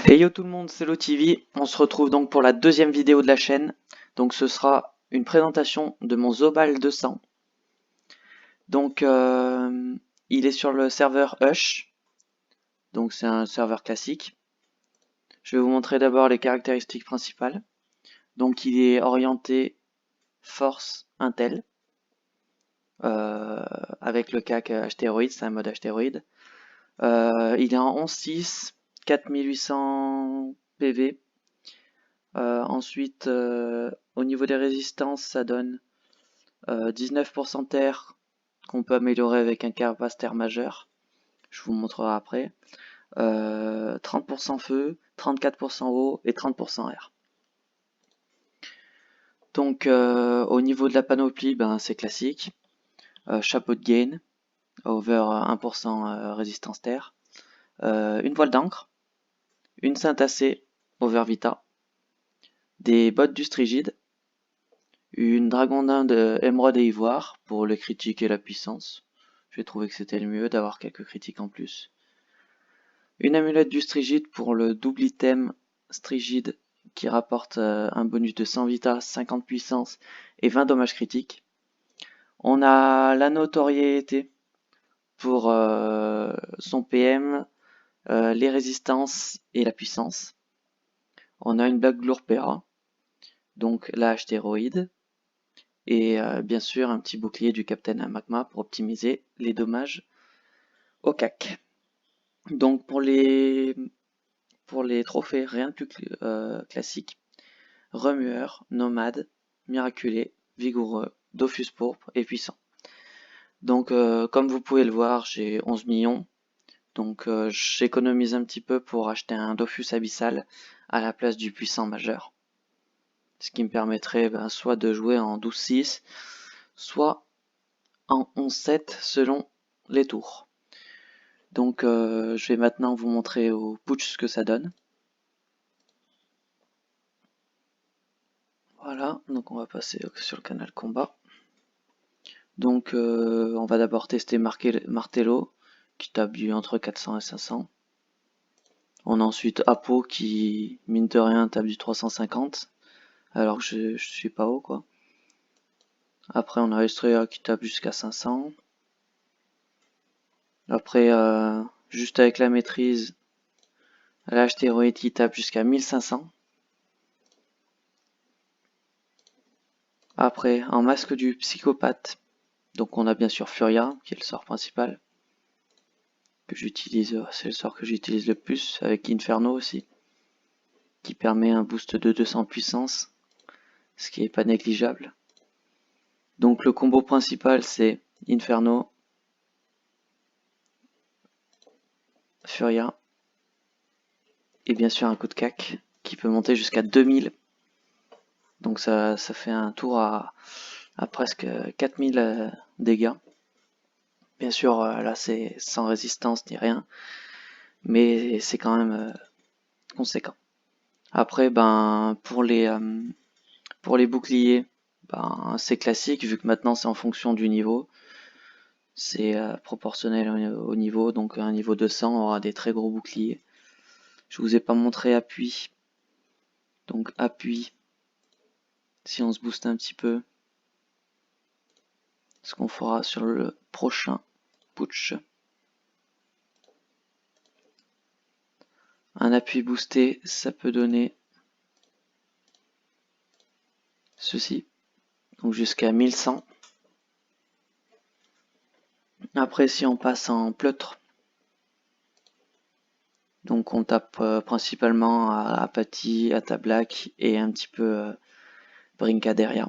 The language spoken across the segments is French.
Hey yo tout le monde, c'est LoTV. On se retrouve donc pour la deuxième vidéo de la chaîne. Donc ce sera une présentation de mon Zobal 200. Donc il est sur le serveur Hush. Donc c'est un serveur classique. Je vais vous montrer d'abord les caractéristiques principales. Donc il est orienté Force Intel. Avec le CAC Astéroïde, c'est un mode astéroïde. Il est en 11.6, 4800 PV. Ensuite, au niveau des résistances, ça donne 19% terre qu'on peut améliorer avec un capaciteur majeur. Je vous montrerai après. 30% feu, 34% eau et 30% air. Donc au niveau de la panoplie, ben, c'est classique. Chapeau de gain, over 1% résistance terre. Une voile d'encre, une Syntacée over Vita, des bottes du Strigide, une dragon d'Inde émeraude et ivoire pour les critiques et la puissance. J'ai trouvé que c'était le mieux d'avoir quelques critiques en plus. Une amulette du Strigide pour le double item Strigide qui rapporte un bonus de 100 vita, 50 puissance et 20 dommages critiques. On a la notoriété pour son PM, les résistances et la puissance. On a une Black Glurpera, donc la astéroïde. Et bien sûr un petit bouclier du Captain Magma pour optimiser les dommages au CAC. Donc pour les trophées, rien de plus classique. Remueur, nomade, miraculé, vigoureux, Dofus pourpre et puissant. Donc comme vous pouvez le voir, j'ai 11 millions. Donc j'économise un petit peu pour acheter un Dofus abyssal à la place du puissant majeur. Ce qui me permettrait soit de jouer en 12-6, soit en 11-7 selon les tours. Donc je vais maintenant vous montrer au putsch ce que ça donne. Voilà, donc on va passer sur le canal combat. Donc on va d'abord tester Martello qui tape du entre 400 et 500. On a ensuite Apo qui mine de rien tape du 350 alors que je suis pas haut quoi. Après on a Estrea qui tape jusqu'à 500. Après juste avec la maîtrise, l'Astéroïde qui tape jusqu'à 1500. Après en masque du psychopathe, donc on a bien sûr Furia qui est le sort principal que j'utilise, c'est le sort que j'utilise le plus avec Inferno aussi qui permet un boost de 200 puissance, ce qui est pas négligeable. Donc le combo principal c'est Inferno, Furia et bien sûr un coup de cac qui peut monter jusqu'à 2000. Donc ça fait un tour à presque 4000 dégâts. Bien sûr là c'est sans résistance ni rien, mais c'est quand même conséquent. Après pour les boucliers, c'est classique vu que maintenant c'est en fonction du niveau. C'est proportionnel au niveau, donc un niveau 200 aura des très gros boucliers. Je vous ai pas montré appui. Donc appui, si on se booste un petit peu, ce qu'on fera sur le prochain putsch. Un appui boosté, ça peut donner ceci, donc jusqu'à 1100. Après si on passe en pleutre, donc on tape principalement à Apathy, à Tablac et un petit peu Brincaderia.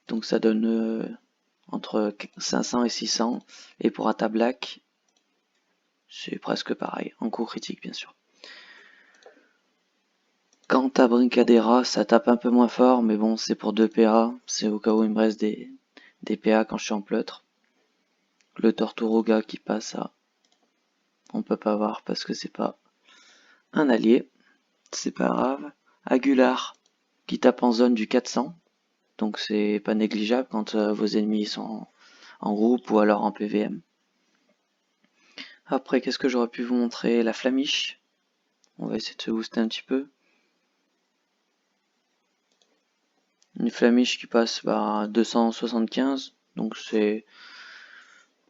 Donc ça donne entre 500 et 600. Et pour Atablac, c'est presque pareil, en coup critique bien sûr. Quant à Brincadera, ça tape un peu moins fort, mais bon, c'est pour 2 PA. C'est au cas où il me reste des PA quand je suis en pleutre. Le Torturuga qui passe à... On peut pas voir parce que c'est pas un allié. C'est pas grave. Aguilar qui tape en zone du 400. Donc c'est pas négligeable quand vos ennemis sont en groupe ou alors en PVM. Après, qu'est-ce que j'aurais pu vous montrer? La Flamiche On va essayer de se booster un petit peu. Une flamiche qui passe à 275. Donc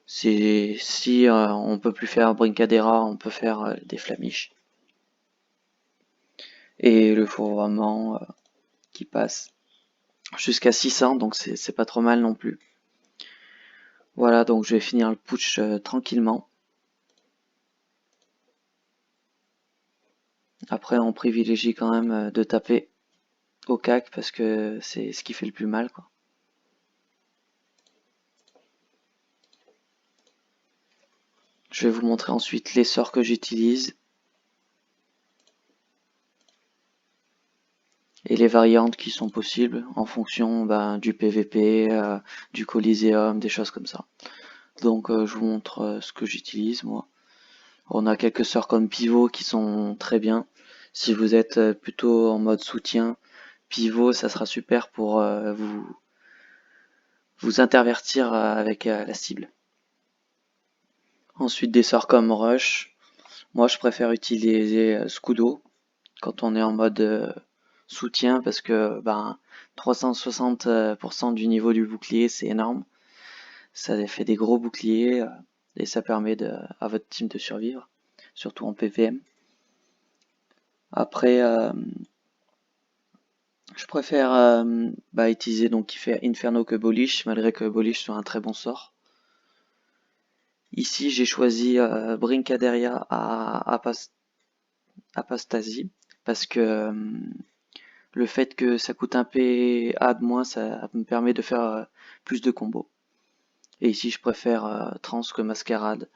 si on peut plus faire Brincadera, on peut faire des flamiches. Et le fourvoiement qui passe jusqu'à 600, donc c'est pas trop mal non plus. Voilà, donc je vais finir le putsch tranquillement. Après, on privilégie quand même de taper au cac parce que c'est ce qui fait le plus mal, quoi. Je vais vous montrer ensuite les sorts que j'utilise et les variantes qui sont possibles en fonction du PVP, du Coliseum, des choses comme ça. Donc je vous montre ce que j'utilise moi. On a quelques sorts comme pivot qui sont très bien. Si vous êtes plutôt en mode soutien, pivot ça sera super pour vous intervertir avec la cible. Ensuite des sorts comme rush. Moi je préfère utiliser Scudo quand on est en mode soutien parce que 360% du niveau du bouclier c'est énorme. Ça fait des gros boucliers et ça permet à votre team de survivre, surtout en PVM. Après, je préfère utiliser donc qui fait Inferno que Bolish, malgré que Bolish soit un très bon sort. Ici, j'ai choisi Brincaderia à Apastasie parce que le fait que ça coûte un PA de moins, ça me permet de faire plus de combos. Et ici, je préfère Trans que Mascarade.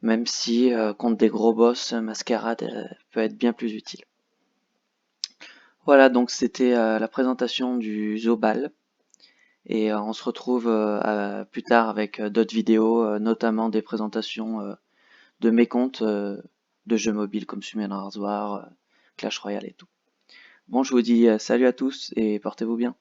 Même si contre des gros boss, Mascarade peut être bien plus utile. Voilà, donc c'était la présentation du Zobal. Et on se retrouve plus tard avec d'autres vidéos, notamment des présentations de mes comptes de jeux mobiles comme Summon Wars War, Clash Royale et tout. Bon, je vous dis salut à tous et portez-vous bien.